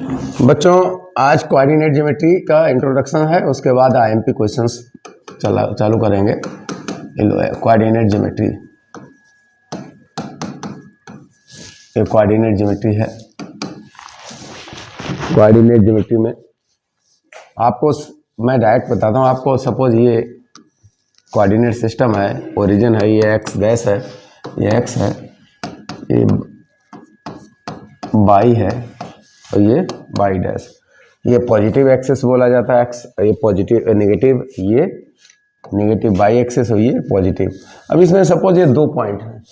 बच्चों आज coordinate geometry का इंट्रोडक्शन है, उसके बाद आईएमपी क्वेश्चंस चालू करेंगे। कोऑर्डिनेट ज्योमेट्री, ये कोऑर्डिनेट ज्योमेट्री है। कोऑर्डिनेट ज्योमेट्री में आपको मैं डायरेक्ट बताता हूँ आपको। सपोज ये कोऑर्डिनेट सिस्टम है, ओरिजिन है, ये एक्स डैश है, ये एक्स है, ये वाई है और ये वाई डैश। ये पॉजिटिव एक्सेस बोला जाता है एक्स, ये पॉजिटिव नेगेटिव, ये नेगेटिव वाई एक्सेस और ये पॉजिटिव। अब इसमें सपोज ये दो पॉइंट हैं,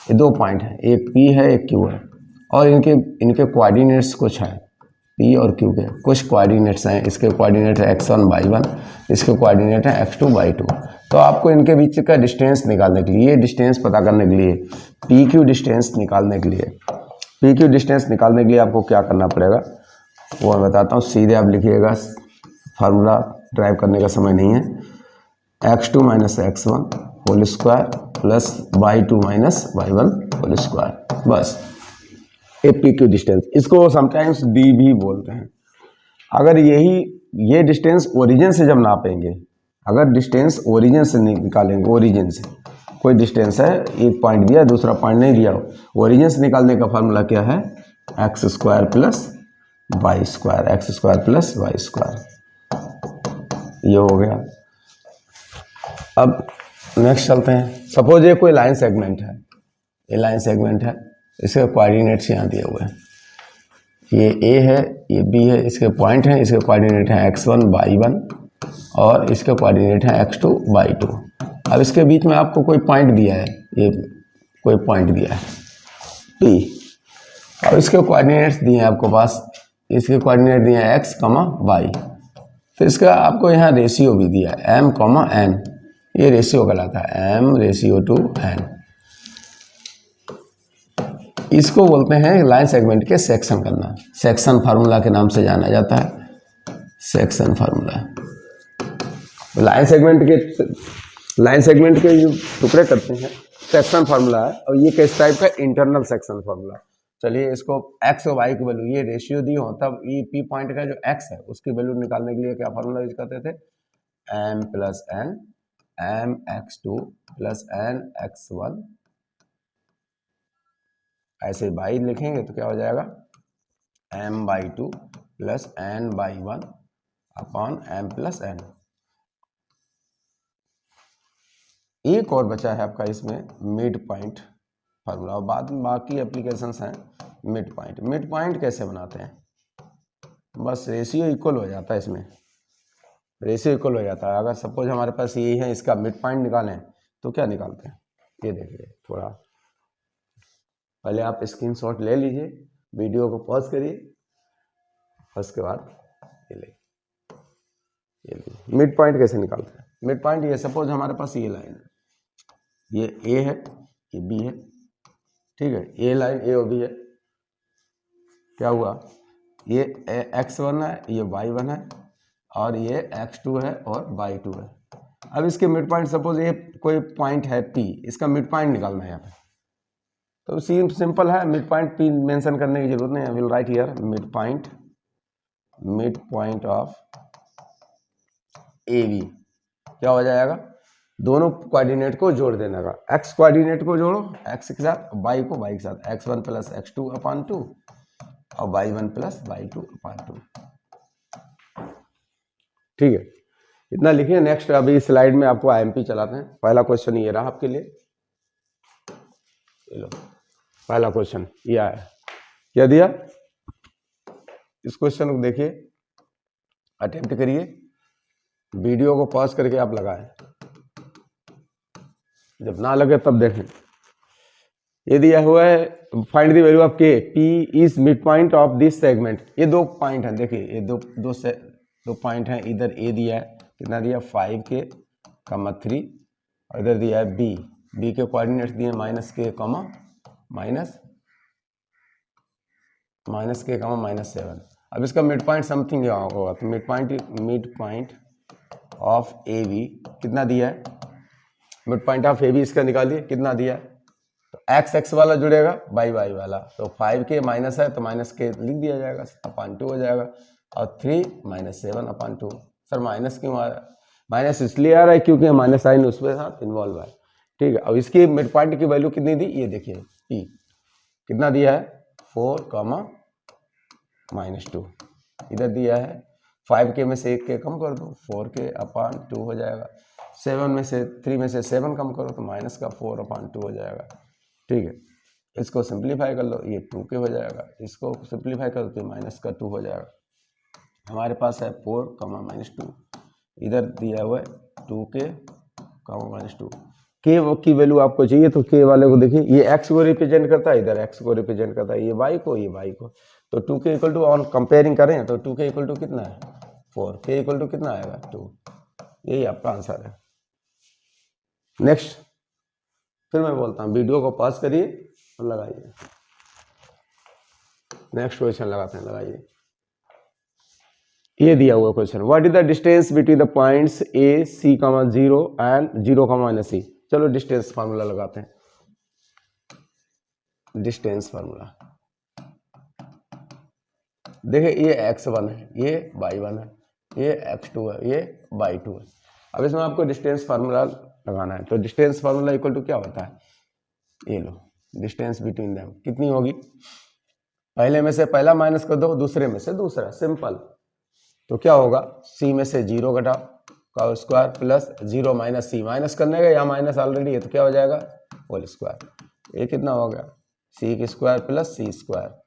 ये दो पॉइंट हैं, एक पी है एक क्यू है और इनके कोऑर्डिनेट्स कुछ हैं, पी और क्यू के कुछ कोऑर्डिनेट्स हैं। इसके कोऑर्डिनेट है x1 y1, इसके कोऑर्डिनेट है x2 y2। तो आपको इनके बीच का डिस्टेंस निकालने के लिए, डिस्टेंस पता करने के लिए, पी क्यू डिस्टेंस निकालने के लिए, पी क्यू डिस्टेंस निकालने के लिए आपको क्या करना पड़ेगा वो मैं बताता हूँ। सीधे आप लिखिएगा, फार्मूला ड्राइव करने का समय नहीं है। x2 minus x1 whole square plus y2 minus y1 whole square, बस ए पी क्यू डिस्टेंस। इसको समटाइम्स डी भी बोलते हैं। अगर ये डिस्टेंस ओरिजिन से जब नापेंगे, अगर डिस्टेंस ओरिजिन से निकालेंगे, ओरिजिन से कोई डिस्टेंस है, एक पॉइंट दिया दूसरा पॉइंट नहीं दिया, ओरिजिन से निकालने का फार्मूला क्या है, x square plus y square, x square plus y square. ये हो गया। अब नेक्स्ट चलते हैं। सपोज ये कोई लाइन सेगमेंट है, ये लाइन सेगमेंट है, इसके कोऑर्डिनेट्स यहाँ दिए हुए हैं। ये ए है, ये बी है, इसके पॉइंट हैं, इसके कोऑर्डिनेट हैं x1 y1 और इसके कोऑर्डिनेट हैं x2 y2। अब इसके बीच में आपको कोई पॉइंट दिया है, ये कोई पॉइंट दिया है P, और इसके कोऑर्डिनेट्स दिए हैं आपको पास, इसके कोऑर्डिनेट दिए हैं x, y। फिर इसका आपको यहाँ रेशियो भी दिया है m, n। ये रेशियो कहलाता है m/n। इसको बोलते हैं लाइन सेगमेंट के सेक्शन करना। सेक्शन फार्मूला के नाम से जाना जाता है, सेक्शन फार्मूला। लाइन सेगमेंट के जो टुकड़े करते हैं सेक्शन फार्मूला है, और ये किस टाइप का, इंटरनल सेक्शन फार्मूला। चलिए इसको x और y की वैल्यू, ये रेशियो दी हो तब ये p पॉइंट का जो x है उसकी वैल्यू निकालने के लिए क्या फार्मूला यूज करते थे, m plus n m x2 plus n x1। ऐसे y लिखेंगे तो क्या हो जाएगा, m by 2 plus n by 1 upon m plus n। एक और बचा है आपका इसमें मिड पॉइंट फार्मूला, और बाद में बाकी एप्लीकेशंस हैं। मिड पॉइंट कैसे बनाते हैं, बस रेशियो इक्वल हो जाता है, इसमें रेशियो इक्वल हो जाता है। अगर सपोज हमारे पास यही है, इसका मिड पॉइंट निकालें तो क्या निकालते हैं, ये देखिए। थोड़ा पहले आप स्क्रीनशॉट ले लीजिए, वीडियो को पॉज करिए, उसके बाद ये लीजिए। मिड पॉइंट कैसे निकालते हैं, मिड पॉइंट ये सपोज हमारे पास ये लाइन है, ये ए है, ये बी है, ठीक है। ये लाइन ए और बी है, क्या हुआ, ये x1 है, ये y1 है और ये x2 है और y2 है। अब इसके मिड पॉइंट, सपोज ये कोई पॉइंट है P, इसका मिड पॉइंट निकालना है यहाँ पे। तो सिंपल है, मिड पॉइंट P मेंशन करने की जरूरत नहीं है। Will write here mid point of AB। क्या हो जाएगा, दोनों कोऑर्डिनेट को जोड़ देने का, x कोऑर्डिनेट को जोड़ो x के साथ, y को y के साथ, x1 प्लस x2 अपॉन 2 और y1 प्लस y2 अपॉन 2। ठीक है, इतना लिखिए। नेक्स्ट अभी स्लाइड में आपको आईएमपी चलाते हैं। पहला क्वेश्चन ये रहा आपके लिए, लो पहला क्वेश्चन ये आया, क्या दिया, इस क्वेश्चन को देखिए, अटेम्प्ट करिए, वीडियो को पॉज करके आप लगाएं, जब ना लगे तब देखें। ये दिया हुआ है, फाइंड द वैल्यू ऑफ के, P is mid point of this segment. ये दो पॉइंट हैं, देखिए ये दो पॉइंट हैं। इधर ए दिया है, कितना दिया, 5k, 3, और इधर दिया है बी के कोऑर्डिनेट्स दिए -k, -7। अब इसका मिड पॉइंट समथिंग यहाँ होगा, तो mid point of A B कितना दिया है, mid point of A B इसका निकालिए, कितना दिया है, तो एक्स एक्स वाला जुड़ेगा, वाई वाई वाला, तो 5k माइनस है तो माइनस के लिख दिया जाएगा, अपान 2 हो जाएगा, और 3 माइनस 7 अपान 2। सर माइनस क्यों आ रहा है? माइनस इसलिए आ रहा है क्योंकि माइनस साइन उसके साथ इन्वॉल्व है। ठीक है, अब इसकी मिड पॉइंट की वैल्यू कितनी दी, ये देखिए पी कितना दिया है, 4 -2 इधर दिया है। 5k में से 1k कम कर दो, 4k अपान 2 हो जाएगा। 7 में से 3 में से 7 कम करो तो माइनस का 4 अपान 2 हो जाएगा। ठीक है, इसको सिंप्लीफाई कर लो, ये 2k हो जाएगा, इसको सिंप्लीफाई कर दो तो माइनस का 2 हो जाएगा। हमारे पास है 4 -2, इधर दिया हुआ है 2k -2। k की वैल्यू आपको चाहिए तो k वाले को देखिए, ये x को रिप्रेजेंट करता है, इधर x को रिप्रेजेंट करता है, ये y को, ये y को। तो 2k equal to on comparing करें तो 2k इक्वल टू कितना है 4, k इक्वल टू कितना आएगा 2। यही आपका आंसर है। नेक्स्ट, फिर मैं बोलता हूँ, वीडियो को पॉज करिए और लगाइए। नेक्स्ट क्वेश्चन लगाते हैं, लगाइए। ये दिया हुआ question, what is the distance between the points A C comma 0 and 0 minus C. चलो डिस्टेंस फार्मूला लगाते हैं। डिस्टेंस फार्मूला देखिए, ये x1 है, ये y1 है, ये x2 है, ये y2 है। अब इसमें आपको डिस्टेंस फार्मूला लगाना है, तो डिस्टेंस फार्मूला इक्वल टू क्या होता है, ये लो, डिस्टेंस बिटवीन देम कितनी होगी, पहले में से पहला माइनस कर दो, दूसरे में से दूसरा, सिंपल। तो क्या होगा, c में से 0 घटा का स्क्वायर प्लस 0 माइनस सी, माइनस करने का, यहाँ माइनस ऑलरेडी है तो क्या हो जाएगा होल स्क्वायर। ये कितना हो गया, c की स्क्वायर प्लस c स्क्वायर,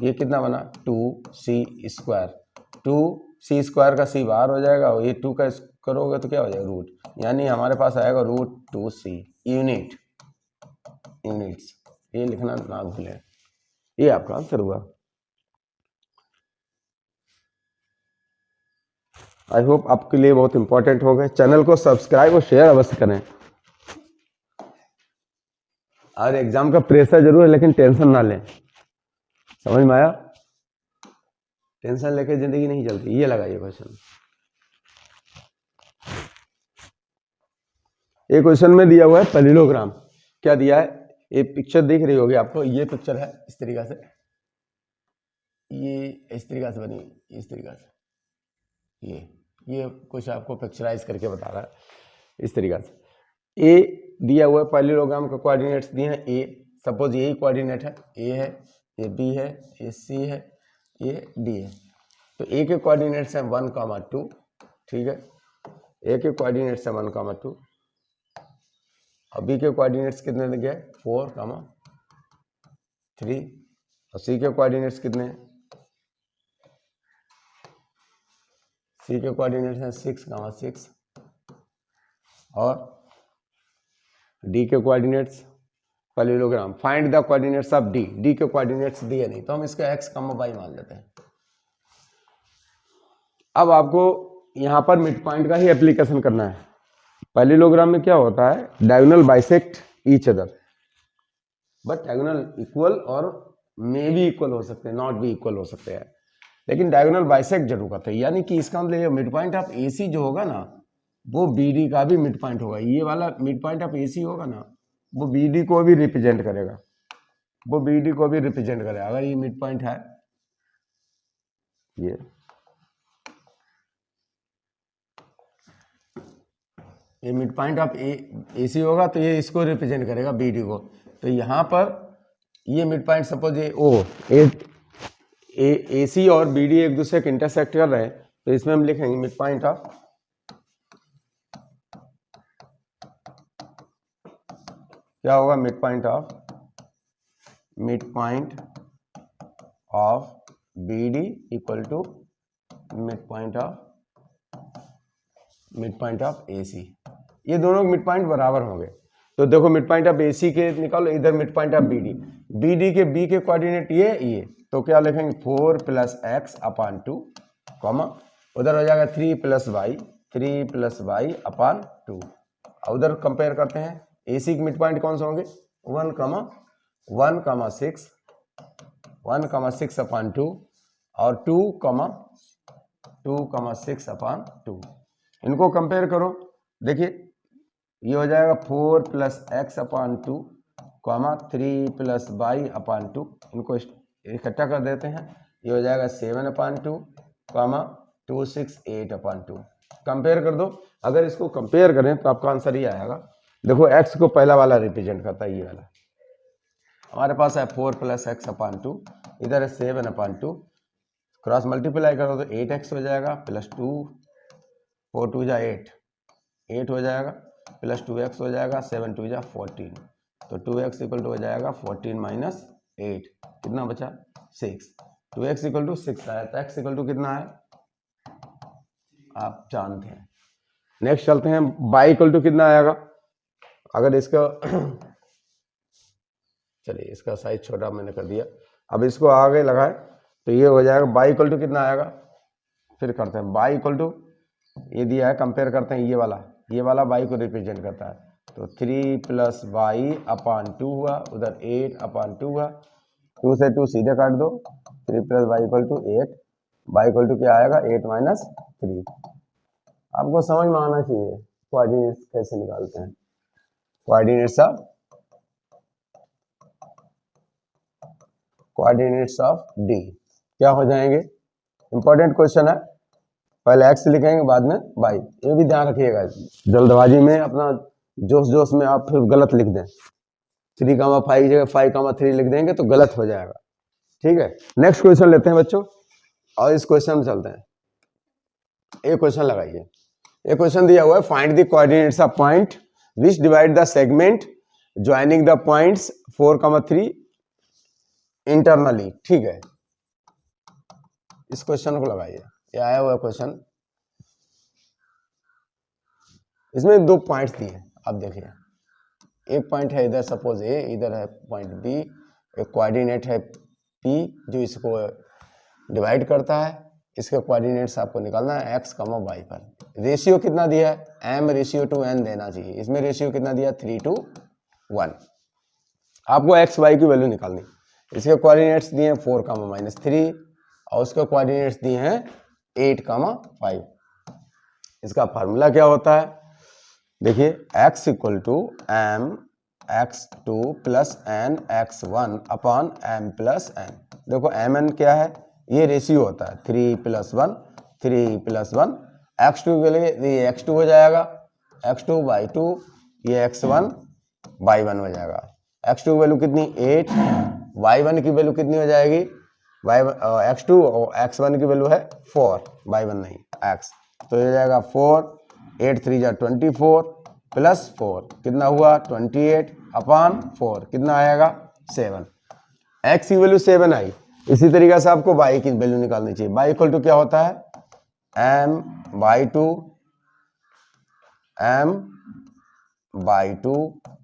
ये कितना बना 2c स्क्वायर, 2c स्क्वायर का c बाहर हो जाएगा, और ये 2 का करोगे तो क्या हो जाएगा रूट, यानी हमारे पास आएगा रूट 2c यूनिट, यूनिट्स, ये लिखना ना भूलें। ये आपका आंसर हुआ। आई होप आपके लिए बहुत इंपॉर्टेंट हो गए। चैनल को सब्सक्राइब और शेयर अवश्य करें। और एग्जाम का प्रेशर जरूर है, लेकिन टेंशन ना लें, समझ में आया, टेंशन लेके जिंदगी नहीं चलती। ये लगाइए क्वेश्चन, ये क्वेश्चन में दिया हुआ है पैरेललोग्राम। क्या दिया है, ये पिक्चर दिख रही होगी आपको, ये पिक्चर है इस तरीका से, ये इस तरीका से बनी, इस तरीका से, ये कुछ आपको पिक्चराइज करके बता रहा है इस तरीका से। ए दिया हुआ है पैरेललोग्राम का कोऑर्डिनेट्स दिए हैं, ए सपोज यही कोऑर्डिनेट है, ए है, ये बी है, ये सी है, ये डी है। तो ए के कोऑर्डिनेट्स हैं 1, 2, ठीक है, ए के कोऑर्डिनेट्स हैं 1, 2, और बी के कोऑर्डिनेट्स कितने दिए गए 4, 3, और सी के कोऑर्डिनेट्स कितने, सी के कोऑर्डिनेट्स हैं 6, 6, और डी के coordinates parallelogram. Find the coordinates of D, D के कोऑर्डिनेट्स दिए नहीं तो हम इसका x, y मान लेते हैं। अब आपको यहां पर मिड पॉइंट का ही एप्लीकेशन करना है। पैरेललोग्राम में क्या होता है, diagonal bisect each other, but diagonal equal और मे भी इक्वल हो सकते हैं, नॉट भी इक्वल हो सकते हैं, लेकिन डायगोनल बाइसेक्ट जरूर करते हैं। यानी कि इसका मतलब मिड पॉइंट ऑफ AC जो होगा ना, वो BD का भी मिड पॉइंट होगा। ये वाला मिड पॉइंट ऑफ AC होगा ना, वो BD को भी रिप्रेजेंट करेगा, वो BD को भी रिप्रेजेंट करेगा। अगर ये मिड पॉइंट है, ये मिड पॉइंट ऑफ AC होगा तो ये इसको रिप्रेजेंट करेगा BD को। तो यहाँ पर ये मिड पॉइंट सपोज ये AC और BD एक दूसरे के इंटरसेक्ट कर रहे हैं, तो इसमें हम लिखेंगे मिड पॉइंट ऑफ, क्या होगा mid point of BD equal to mid point of AC। ये दोनों मिड पॉइंट बराबर होंगे। तो देखो मिड पॉइंट ऑफ AC के निकालो, इधर मिड पॉइंट ऑफ BD के B के कोऑर्डिनेट ये, तो क्या लिखेंगे 4 + x अपान 2, कॉमा उधर हो जाएगा 3 + y अपान 2, और उधर कंपेयर करते हैं AC के मिड पॉइंट कौन से होंगे 1, 6 अपान 2 और 2, 6 अपान 2। इनको कंपेयर करो, देखिए ये हो जाएगा 4 + x अपान 2 कॉमा 3 प्लस वाई अपान 2, इनको इकट्ठा कर देते हैं, ये हो जाएगा 7 अपान 2 कॉमा 2 6 8 अपान 2। कंपेयर कर दो, अगर इसको कंपेयर करें तो आपका आंसर ये आएगा। देखो x को पहला वाला रिप्रेजेंट करता है, ये वाला हमारे पास है 4 प्लस एक्स अपान 2, इधर है 7 अपान 2, क्रॉस मल्टीप्लाई करो तो 8x हो जाएगा प्लस 2, 4 2 जा 8 हो जाएगा प्लस 2x हो जाएगा, 7 2 जा 14, तो 2x इक्वल टू हो जाएगा 14 माइनस 8, कितना बचा 6, 2x इक्वल टू 6 आया, तो x इक्वल टू कितना है आप जानते हैं। नेक्स्ट चलते हैं, y इक्वल टू कितना आएगा, अगर इसका चलिए इसका साइज छोटा मैंने कर दिया, अब इसको आगे लगाए तो ये हो जाएगा y इक्वल टू कितना आएगा, फिर करते हैं y इक्वल टू, ये दिया है कंपेयर करते हैं, ये वाला y को रिप्रेजेंट करता है, तो 3 प्लस वाई अपान 2 हुआ, उधर 8 अपान 2 हुआ, 2 से 2 सीधे काट दो, 3 plus y equal to 8, y equal to क्या आएगा 8 माइनस 3। आपको समझ में आना चाहिए कोऑर्डिनेट्स कैसे निकालते हैं, कोऑर्डिनेट्स ऑफ डी क्या हो जाएंगे, इंपॉर्टेंट क्वेश्चन है, पहले एक्स लिखेंगे बाद में वाई, ये भी ध्यान रखिएगा, जल्दबाजी में अपना जोश में आप फिर गलत लिख दें, 3,5 जगह 5,3 लिख देंगे तो गलत हो जाएगा, ठीक है। नेक्स्ट क्वेश्चन लेते हैं बच्चों, और इस क्वेश्चन में चलते हैं, एक क्वेश्चन लगाइए, एक क्वेश्चन दिया हुआ है, find the coordinates of point which divide the segment joining the points 4,3 internally, ठीक है। इस क्वेश्चन को लगाइए, ये आया हुआ क्वेश्चन, इसमें 2 पॉइंट्स दिए, आप देखिए, एक पॉइंट है इधर सपोज ए, इधर है पॉइंट बी, एक कोऑर्डिनेट है पी जो इसको डिवाइड करता है, इसके कोऑर्डिनेट्स आपको निकालना है x, y पर। रेशियो कितना दिया है, m रेशियो टू n देना चाहिए, इसमें रेशियो कितना दिया 3:1, आपको x y की वैल्यू निकालनी, इसके कोऑर्डिनेट्स दिए हैं 4,-3 और उसके कोऑर्डिनेट्स दिए हैं 8,5। इसका फार्मूला क्या होता है, देखिए x equal to m x2 plus n x1 upon m plus n। देखो mn क्या है, ये रेशियो होता है 3 + 1 3 + 1, x2 के लिए ये x2 हो जाएगा, x2 y2, ये x1 y1 हो जाएगा, x2 की वैल्यू कितनी 8, y1 की वैल्यू कितनी हो जाएगी x2 और x1 की वैल्यू है 4, y1 नहीं x, तो ये जाएगा 4, 8 3 जा 24 प्लस 4 कितना हुआ 28 अपॉन 4 कितना आएगा 7, x की वैल्यू 7 आई। इसी तरीके से आपको y की वैल्यू निकालनी चाहिए, y इक्वल टू क्या होता है m y2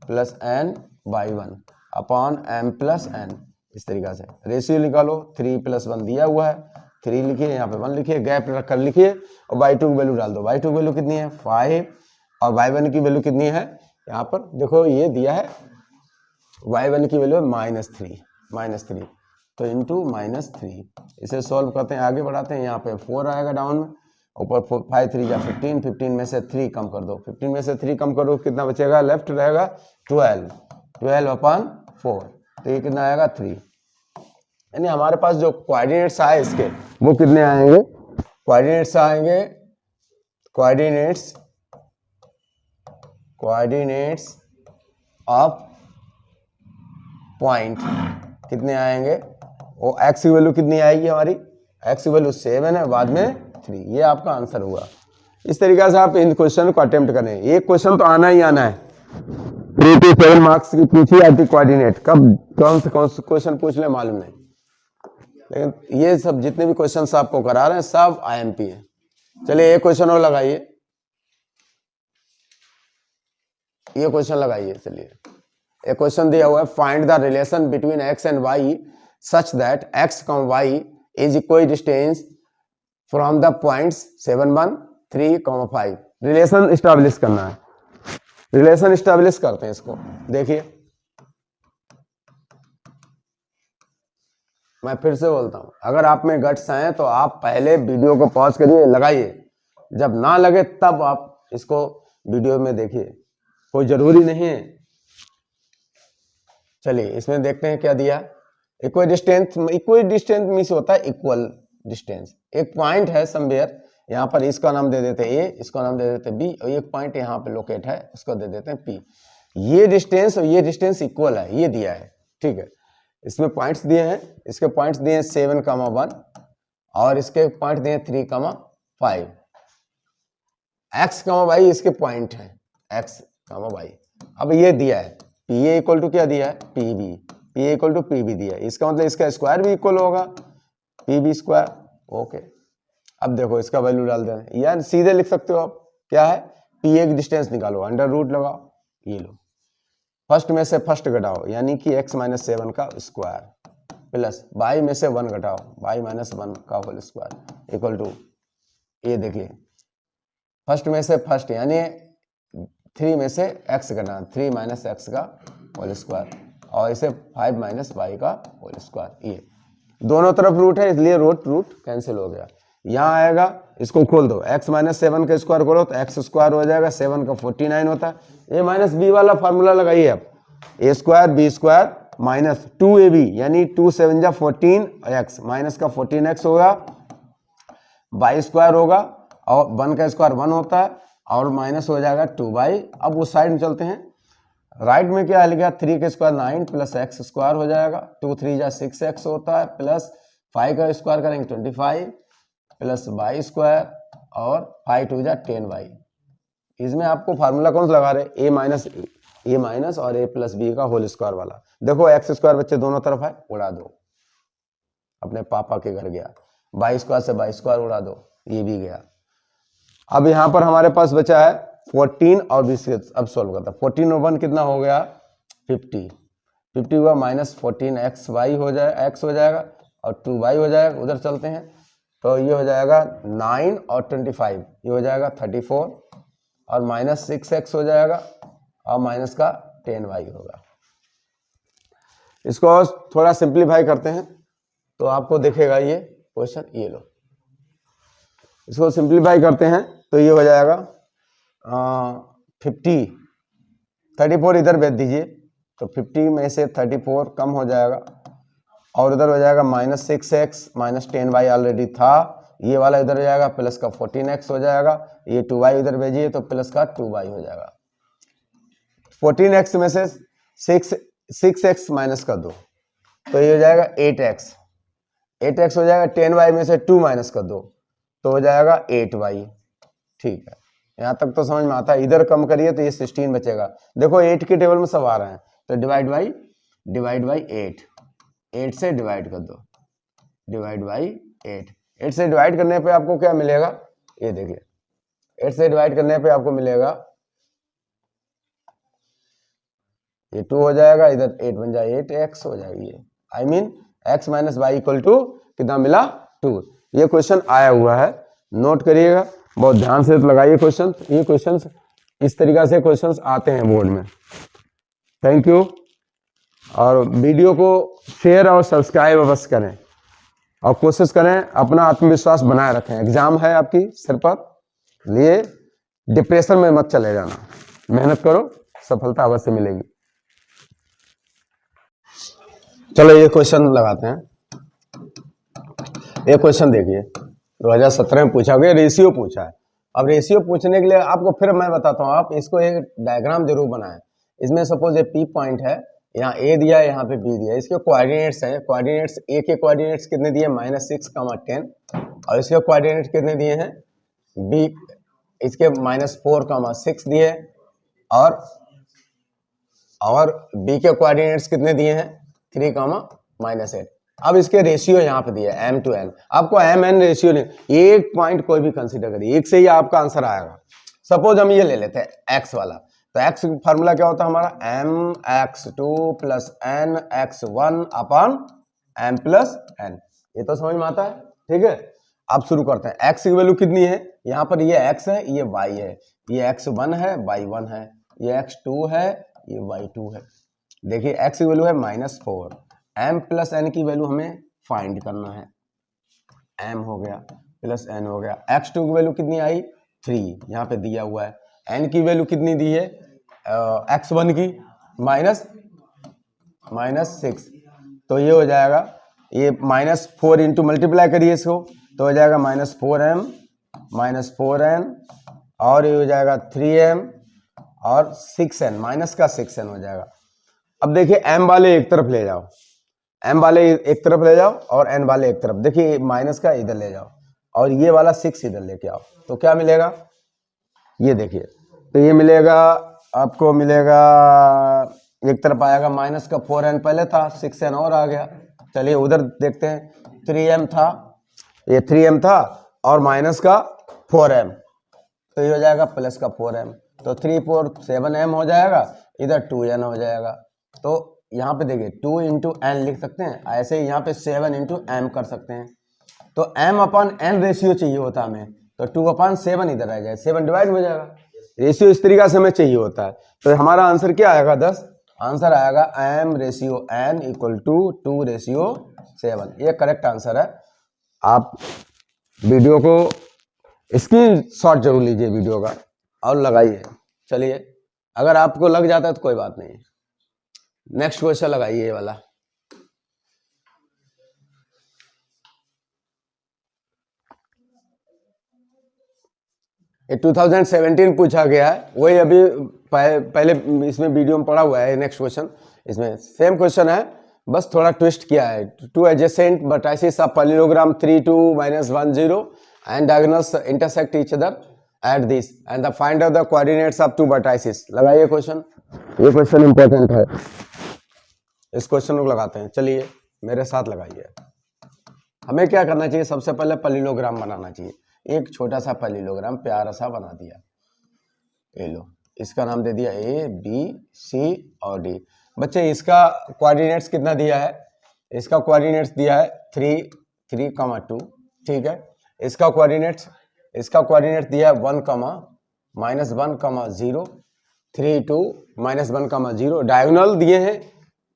plus n y1 upon m plus n। इस तरीके से रेशियो निकालो, 3 + 1 दिया हुआ है, 3 लिखिए, यहाँ पे 1 लिखिए, गैप रखकर लिखिए और y2 की वैल्यू डाल दो, y2 की वैल्यू कितनी है 5 और y1 की वैल्यू कितनी है, यहाँ पर देखो ये दिया है y1 की वैल्यू -3, तो इंटू -3, इसे सॉल्व करते हैं, आगे बढ़ाते हैं, यहाँ पे 4 आएगा डाउन में, ऊपर 5 3 जा 15, 15 में से 3 कम कर दो, 15 में से 3 कम करो कितना बचेगा, लेफ्ट रहेगा 12 अपॉन 4, तो ये कितना आएगा 3। यानी हमारे पास जो कोऑर्डिनेट्स आए इसके वो कितने आएंगे, कोऑर्डिनेट्स ऑफ पॉइंट कितने आएंगे, वो x की वैल्यू कितनी आएगी हमारी, x की वैल्यू 7 है, बाद में 3, ये आपका आंसर हुआ। इस तरीके से आप इन क्वेश्चन को अटेम्प्ट करें, एक क्वेश्चन तो आना ही आना है, 3 to 7 मार्क्स की पूछी आती कोऑर्डिनेट, कब कौन से क्वेश्चन पूछ ले मालूम नहीं, लेकिन ये सब जितने भी क्वेश्चन आपको करा रहे हैं सब IMP है। चलिए एक क्वेश्चन और लगाइए, ये क्वेश्चन लगाइए, चलिए एक क्वेश्चन दिया हुआ है, find the relation between x and y such that x, y is equidistance from the points 7 1 3, 5। Relation establish करना है, रिलेशन स्टैब्लिश करते हैं इसको, देखिए मैं फिर से बोलता हूं, अगर आप में गट्स हैं तो आप पहले वीडियो को पॉज करिए, लगाइए, जब ना लगे तब आप इसको वीडियो में देखिए, कोई जरूरी नहीं है चलिए इसमें देखते हैं क्या दिया। इक्वल डिस्टेंस मीन्स होता है इक्वल डिस्टेंस। एक पॉइंट है समवेयर, यहाँ पर इसका नाम दे देते हैं ए, इसका नाम दे देते हैं बी, और एक पॉइंट यहाँ पे लोकेट है, उसको दे देते हैं पी। ये डिस्टेंस और ये डिस्टेंस इक्वल है, ये दिया है, ठीक है। इसमें पॉइंट्स दिए हैं, इसके पॉइंट्स दिए हैं 7,1 और इसके पॉइंट दिए 3,5। एक्स कमा वाई इसके पॉइंट है, एक्स कमा वाई। अब ये दिया है पी ए इक्वल टू क्या दिया है, P B, P A equal to P B दिया है, इसका मतलब इसका स्क्वायर भी इक्वल होगा पी बी स्क्वायर। ओके, अब देखो इसका वैल्यू डाल देना, या सीधे लिख सकते हो आप, क्या है पी ए की डिस्टेंस निकालो, अंडर रूट लगाओ, ये लो, फर्स्ट में से फर्स्ट घटाओ यानी कि x माइनस 7 का स्क्वायर प्लस y में से 1 घटाओ y माइनस 1 का होल स्क्वायर इक्वल टू, ये देखिए फर्स्ट में से फर्स्ट यानी 3 में से x घटाना, 3 माइनस x का होल स्क्वायर और इसे 5 माइनस y का होल स्क्वायर। ये दोनों तरफ रूट है इसलिए रूट कैंसिल हो गया। यहाँ आएगा, इसको खोल दो, x माइनस 7 का स्क्वायर खोलो तो x स्क्वायर हो जाएगा, 7 का 49 होता है। a माइनस बी वाला फार्मूला लगाइए आप, a square B square minus 2ab यानी 2 7 जा 14x माइनस का 14x होगा, y स्क्वायर होगा और 1 का स्क्वायर 1 होता है और माइनस हो जाएगा 2y। अब उस साइड में चलते हैं, राइट में क्या लिखा 3 का स्क्वायर 9 प्लस x स्क्वायर हो जाएगा, 2 3 जा 6x होता है प्लस 5 का स्क्वायर करेंगे 25 प्लस y स्क्वायर और 5 2 जा 10y। इसमें आपको फार्मूला कौन सा लगा रहे, ए माइनस और a प्लस बी का होल स्क्वायर वाला। देखो x स्क्वायर बच्चे दोनों तरफ है, उड़ा दो, अपने पापा के घर गया, y स्क्वायर से y स्क्वायर उड़ा दो, ये भी गया। अब यहाँ पर हमारे पास बचा है 14 और 20, अब सोल्व करता है। 14 और 1 कितना हो गया 50 हुआ, माइनस 14 y हो जाए x हो जाएगा और 2y हो जाएगा। उधर चलते हैं तो ये हो जाएगा 9 और 25, ये हो जाएगा 34 और माइनस 6x हो जाएगा और माइनस का 10y होगा। इसको थोड़ा सिंप्लीफाई करते हैं तो आपको दिखेगा ये क्वेश्चन, ये लो, इसको सिंप्लीफाई करते हैं तो ये हो जाएगा 50, 34 इधर भेज दीजिए तो 50 में से 34 कम हो जाएगा और उधर हो जाएगा minus 6x minus 10y already था, ये वाला इधर हो जाएगा प्लस का 14x हो जाएगा, ये 2y इधर भेजिए तो प्लस का 2y हो जाएगा। 14x में से 6x माइनस कर दो तो ये हो जाएगा 8x हो जाएगा, 10y में से 2 माइनस कर दो तो हो जाएगा 8y। ठीक है, यहाँ तक तो समझ में आता है। इधर कम करिए तो ये 16 बचेगा। देखो 8 के टेबल में सब आ रहे हैं तो डिवाइड बाई 8 से डिवाइड कर दो, डिवाइड बाई 8 से डिवाइड करने पे आपको क्या मिलेगा, ये देखिए 8 से डिवाइड करने पे आपको मिलेगा ये 2 हो जाएगा, इधर 8 बन जाए 8x हो जाएगा, ये I mean x minus y equal to कितना मिला 2। ये क्वेश्चन आया हुआ है, नोट करिएगा, बहुत ध्यान से लगाइए क्वेश्चन। ये क्वेश्चन इस तरीका से क्वेश्चन आते हैं बोर्ड में। थैंक यू, और वीडियो को शेयर और सब्सक्राइब अवश्य करें और कोशिश करें अपना आत्मविश्वास बनाए रखें। एग्जाम है आपकी सिर पर, लिए डिप्रेशन में मत चले जाना, मेहनत करो, सफलता अवश्य मिलेगी। चलो ये क्वेश्चन लगाते हैं। ये क्वेश्चन देखिए 2017 में पूछा गया, रेशियो पूछा है। अब रेशियो पूछने के लिए आपको फिर मैं बताता हूँ, आप इसको एक डायग्राम जरूर बनाएं। इसमें सपोज ये P पॉइंट है, यहाँ A दिया है, यहाँ पे B दिया है, इसके कोऑर्डिनेट्स हैं। कोऑर्डिनेट्स A के कोऑर्डिनेट्स कितने दिए, -6, 10, और इसके कोऑर्डिनेट्स कितने दिए हैं B, इसके -4, 6 दिए, और B के कोऑर्डिनेट्स कितने दिए हैं 3, -8। अब इसके रेशियो यहाँ पे दिया है m/n। आपको m/n रेशियो नहीं, एक पॉइंट कोई भी कंसीडर करिए, एक से ही आपका आंसर आएगा। सपोज हम ये ले लेते हैं x वाला, तो x फार्मूला क्या होता है हमारा, mx2 + nx1 अपॉन m+n। ये तो समझ में आता है, ठीक है। अब शुरू करते हैं। x की वैल्यू कितनी है, यहाँ पर ये x है, ये y है, ये x1 है, y1 है, ये x2 है, ये y2 है। देखिए x की वैल्यू है -4, m+n की वैल्यू हमें फाइंड करना है, m हो गया प्लस n हो गया। x2 की वैल्यू कितनी आई 3, यहाँ पे दिया हुआ है। n की वैल्यू कितनी दी है x1 की -6, तो ये हो जाएगा, ये -4 इंटू मल्टीप्लाई करिए इसको, तो हो जाएगा -4m -4n, और ये हो जाएगा 3m और 6n, माइनस का 6n हो जाएगा। अब देखिए m वाले एक तरफ ले जाओ, m वाले एक तरफ ले जाओ और n वाले एक तरफ, देखिए माइनस का इधर ले जाओ और ये वाला 6 इधर लेके आओ, तो क्या मिलेगा, ये देखिए, तो ये मिलेगा आपको, मिलेगा एक तरफ आएगा माइनस का 4n पहले था, 6n और आ गया। चलिए उधर देखते हैं, 3m था, ये 3m था और माइनस का 4m, तो ये हो जाएगा प्लस का 4m, तो 3 4 7m हो जाएगा, इधर 2n हो जाएगा। तो यहाँ पे देखिए 2 इंटू n लिख सकते हैं, ऐसे ही यहाँ पे 7 इंटू m कर सकते हैं। तो m अपन n रेशियो चाहिए होता है हमें, तो 2/7 इधर आ जाए, 7 डिवाइड हो जाएगा, रेशियो इस तरीका से हमें चाहिए होता है। तो हमारा आंसर क्या आएगा 10, आंसर आएगा m ratio n equal to 2 ratio 7, ये करेक्ट आंसर है। आप वीडियो को स्क्रीनशॉट जरूर लीजिए वीडियो का और लगाइए। चलिए अगर आपको लग जाता है तो कोई बात नहीं, नेक्स्ट क्वेश्चन लगाइए ये वाला। ये 2017 पूछा गया है, वही अभी पहले इसमें वीडियो में पढ़ा हुआ है। नेक्स्ट क्वेश्चन इसमें सेम क्वेश्चन है, बस थोड़ा ट्विस्ट किया है। Two adjacent vertices of parallelogram 3 2 -1 0 and diagonals intersect each other at this and the find out the coordinates of 2 vertices. लगाइए क्वेश्चन, ये क्वेश्चन इंपॉर्टेंट है, इस क्वेश्चन को लगाते हैं। चलिए मेरे साथ लगाइए। हमें क्या करना चाहिए, सबसे पहले पैरेललोग्राम बनाना चाहिए। एक छोटा सा पैरेललोग्राम प्यारा सा बना दिया, ये लो, इसका नाम दे दिया ए बी सी और डी। बच्चे इसका कोऑर्डिनेट्स कितना दिया है, इसका कोऑर्डिनेट्स दिया है 3 3, 2, ठीक है। इसका कोऑर्डिनेट्स दिया है 1, -1, 0 3 2 -1, 0। डायगोनल दिए हैं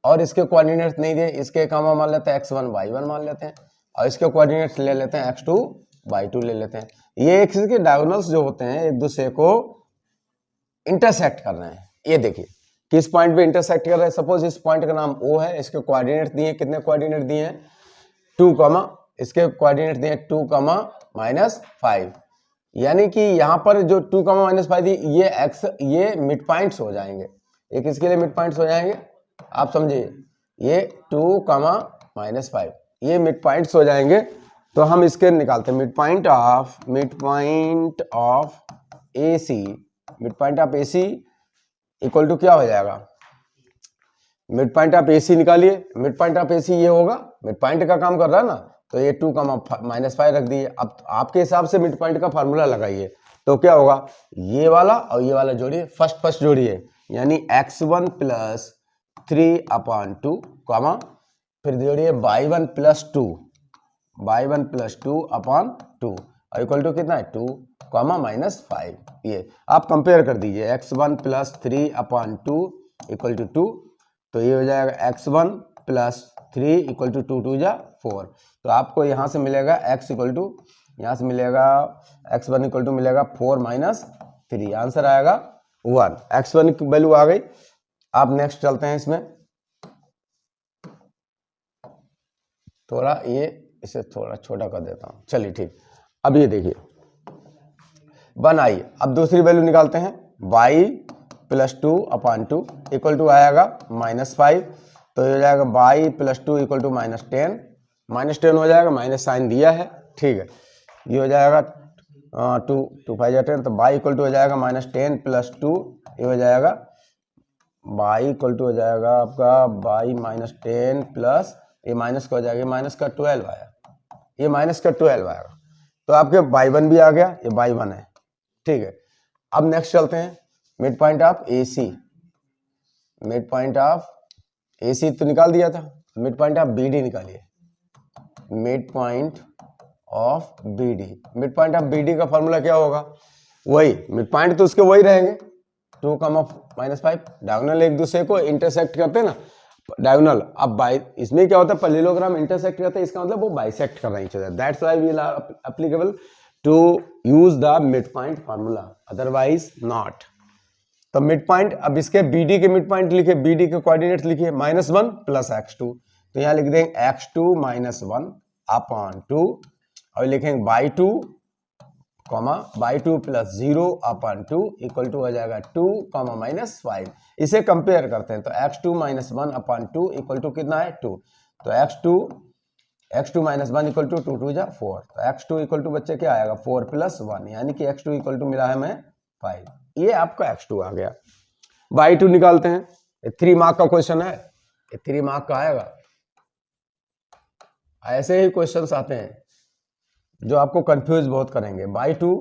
और इसके कोऑर्डिनेट्स नहीं दिए, इसके कामा मान लेते हैं x1 y1 मान लेते हैं, और इसके कोऑर्डिनेट्स ले लेते हैं x2 y2 ले लेते हैं। ये एक के डायगोनल्स जो होते हैं एक दूसरे को इंटरसेक्ट कर रहे हैं। ये देखिए किस पॉइंट पे इंटरसेक्ट कर रहे हैं, सपोज इस पॉइंट का नाम O है, इसके कोऑर्डिनेट्स दिए, कितने कोऑर्डिनेट दिए हैं 2, इसके कोऑर्डिनेट्स दिए 2, -5, यानी कि यहाँ पर जो 2, -5 दी, ये x, ये मिड पॉइंट्स हो जाएंगे। ये किसके लिए मिड पॉइंट्स हो जाएंगे, आप समझिए, ये 2, -5 ये मिड पॉइंट्स हो जाएंगे। तो हम इसके निकालते हैं mid point of AC equal to क्या हो जाएगा, मिड पॉइंट ऑफ AC निकालिए। मिड पॉइंट ऑफ AC ये होगा, मिड पॉइंट का काम कर रहा है ना, तो ये 2, -5 रख दिए। अब आपके हिसाब से मिड पॉइंट का फार्मूला लगाइए, तो क्या होगा, ये वाला और ये वाला जोड़िए, फर्स्ट जोड़िए, यानी x1 + 3/2, फिर जोड़िए y1 + 2/2 और इक्वल टू कितना है 2, -5। ये आप कंपेयर कर दीजिए, x1 + 3/2 = 2, तो ये हो जाएगा x1 + 3 = 2 2 जा 4। तो आपको यहाँ से मिलेगा x1 = मिलेगा 4 - 3, आंसर आएगा 1। x1 की वैल्यू आ गई। आप नेक्स्ट चलते हैं, इसमें थोड़ा इसे थोड़ा छोटा कर देता हूँ। चलिए ठीक, अब ये देखिए बनाइए। अब दूसरी वैल्यू निकालते हैं, y + 2/2 इक्वल टू आएगा -5, तो ये हो जाएगा y + 2 = -10, -10 हो जाएगा, माइनस साइन दिया है, ठीक है। ये हो जाएगा 2 5 10, तो y इक्वल टू हो जाएगा -10 + 2, ये हो जाएगा y इक्वल टू हो जाएगा आपका y -10 प्लस ये माइनस का हो जाएगा, माइनस का 12 आया, ये माइनस का 12 आएगा, तो आपके y1 भी आ गया, ये y1 है, ठीक है। अब नेक्स्ट चलते हैं, मिड पॉइंट ऑफ AC तो निकाल दिया था, मिड पॉइंट ऑफ BD निकालिए। मिड पॉइंट ऑफ BD का फॉर्मूला क्या होगा, वही मिड पॉइंट तो उसके वही रहेंगे, 2, -5, डायगोनल एक दूसरे को इंटरसेक्ट करते हैं ना, डायगोनल। अब इसमें क्या होता है, पैरेललोग्राम इंटरसेक्ट करते हैं, इसका मतलब वो बाइसेक्ट कर रहे हैं, that's why we are applicable to use the mid point formula, otherwise not. तो मिड पॉइंट, अब इसके BD के मिड पॉइंट लिखे, BD के कोऑर्डिनेट्स लिखिए -1 प्लस x2, तो यहाँ लिख देंगे x2 - 1 अपॉन 2 और लिखेंगे y 2 plus 0 upon 2 equal to हो जाएगा 2 -5। इसे कंपेयर करते हैं तो x2 - 1 अपॉन 2 इक्वल टू कितना है 2, तो x2 - 1 इक्वल टू 2 2 जा 4, तो x2 इक्वल टू बच्चे क्या आएगा 4 + 1, यानी कि x2 इक्वल टू मिला है हमें 5। ये आपका x2 आ गया। बाई 2 निकालते हैं, 3 मार्क का क्वेश्चन है, 3 मार्क का आएगा। ऐसे ही क्वेश्चंस आते हैं जो आपको कंफ्यूज बहुत करेंगे। बाई 2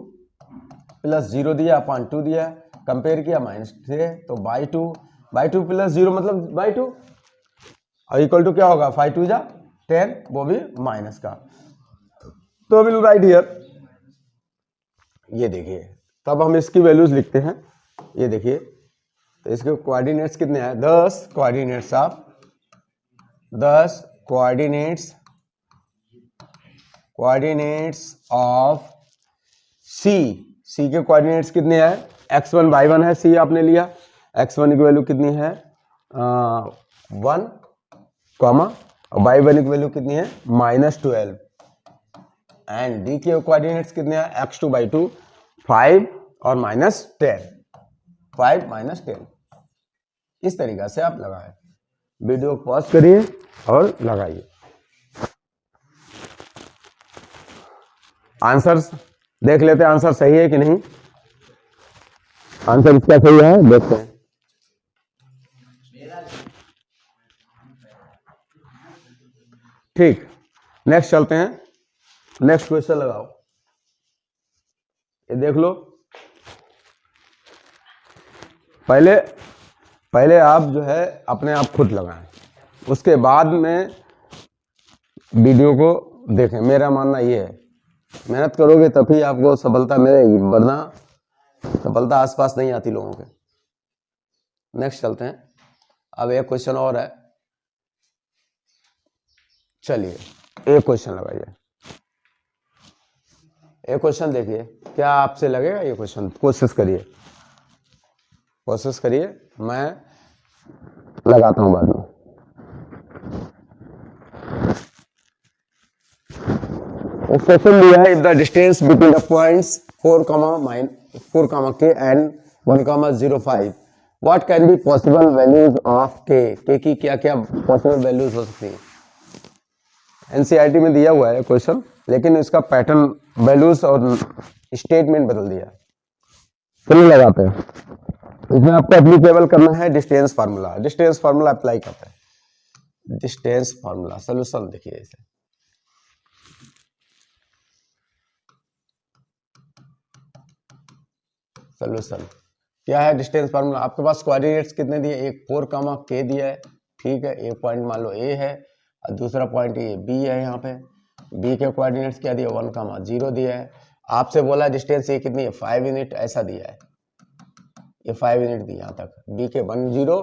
प्लस 0 दिया अपॉन 2 दिया, कंपेयर किया -3, तो बाई 2 प्लस 0 मतलब बाई 2 और इक्वल टू क्या होगा 5 2 जा 10, वो भी माइनस का, तो विल राइट हियर। ये देखिए, तब हम इसकी वैल्यूज लिखते हैं। ये देखिए, तो इसके कोऑर्डिनेट्स कितने हैं 10 कोऑर्डिनेट्स ऑफ सी के कोऑर्डिनेट्स कितने हैं, x1 y1 है, सी आपने लिया, x1 की वैल्यू कितनी है 1 कॉमा, और y1 की वैल्यू कितनी है -12, एंड डी के कोऑर्डिनेट्स कितने हैं x2/2 5 और -10, 5 -10। इस तरीका से आप लगाएं। वीडियो को पॉज करिए और लगाइए। आंसर्स देख लेते हैं, आंसर सही है कि नहीं। आंसर इसका सही है, देखते हैं। ठीक, नेक्स्ट चलते हैं, नेक्स्ट क्वेश्चन लगाओ। ये देख लो, पहले आप जो है अपने आप खुद लगाएं, उसके बाद में वीडियो को देखें। मेरा मानना ये है, मेहनत करोगे तभी आपको सफलता मिलेगी, वरना सफलता आसपास नहीं आती लोगों के। नेक्स्ट चलते हैं। अब एक क्वेश्चन और है, चलिए एक क्वेश्चन लगाइए। एक क्वेश्चन देखिए, क्या आपसे लगेगा ये क्वेश्चन, कोशिश करिए, मैं लगाता हूं बाद में। क्वेश्चन दिया है, if the distance between the points 4, k and 1,05, what can be possible values of k की क्या क्या पॉसिबल वैल्यूज हो सकती हैं। एनसीईआरटी में दिया हुआ है क्वेश्चन, लेकिन इसका पैटर्न, वैल्यूज और स्टेटमेंट बदल दिया। चलिए लगाते हैं। इसमें आपको एप्लीकेबल करना है डिस्टेंस फार्मूला अप्लाई करते हैं। डिस्टेंस फार्मूला सोल्यूशन देखिए इसे, सोल्यूशन क्या है डिस्टेंस फार्मूला। आपके पास कोऑर्डिनेट्स कितने दिए, एक 4, k दिया है, ठीक है। एक पॉइंट मान लो A है और दूसरा पॉइंट ये B है। यहाँ पे B के कोऑर्डिनेट्स क्या दिया 1, 0 दिया है। आपसे बोला डिस्टेंस ये कितनी है 5 यूनिट, ऐसा दिया है, ये 5 यूनिट दी यहाँ तक। B के 1 0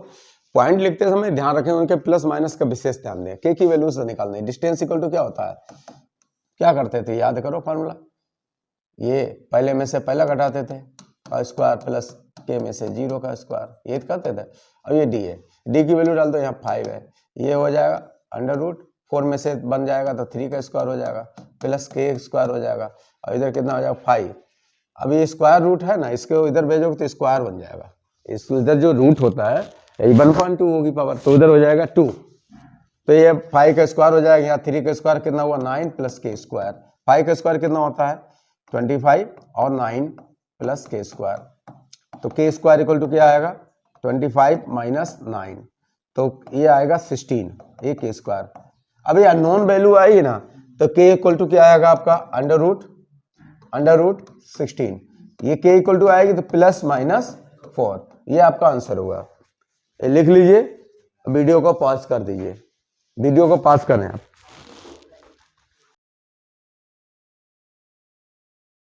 पॉइंट लिखते समय ध्यान रखें उनके प्लस माइनस का विशेष ध्यान दें। k की वैल्यू से निकालने, डिस्टेंस इक्वल टू क्या होता है, क्या करते थे, याद करो फॉर्मूला। ये पहले में से पहला घटाते थे का स्क्वायर प्लस k में से 0 का स्क्वायर, ये करते थे। अब ये d है, d की वैल्यू डाल दो, यहाँ 5 है, ये हो जाएगा √4 में से बन जाएगा तो 3 का स्क्वायर हो जाएगा प्लस k स्क्वायर हो जाएगा, और इधर कितना हो जाएगा 5। अब ये स्क्वायर रूट है ना, इसको इधर भेजोगे तो स्क्वायर बन जाएगा। इधर जो रूट होता है 1.2 होगी पावर, तो इधर हो जाएगा 2, तो ये 5 का स्क्वायर हो जाएगा। यहाँ 3 का स्क्वायर कितना हुआ 9 प्लस k स्क्वायर, 5 का स्क्वायर कितना होता है 25 और 9 प्लस k स्क्वायर, तो k स्क्वायर इक्वल टू क्या आएगा 25 माइनस 9, तो ये आएगा 16, ये k स्क्वायर। अब ये अननोन वैल्यू आई ना, तो k इक्वल टू क्या आएगा आपका अंडर रूट 16, ये k इक्वल टू आएगी तो प्लस माइनस 4, ये आपका आंसर होगा। लिख लीजिए, वीडियो को पॉज कर दीजिए, वीडियो को पॉज करें आप।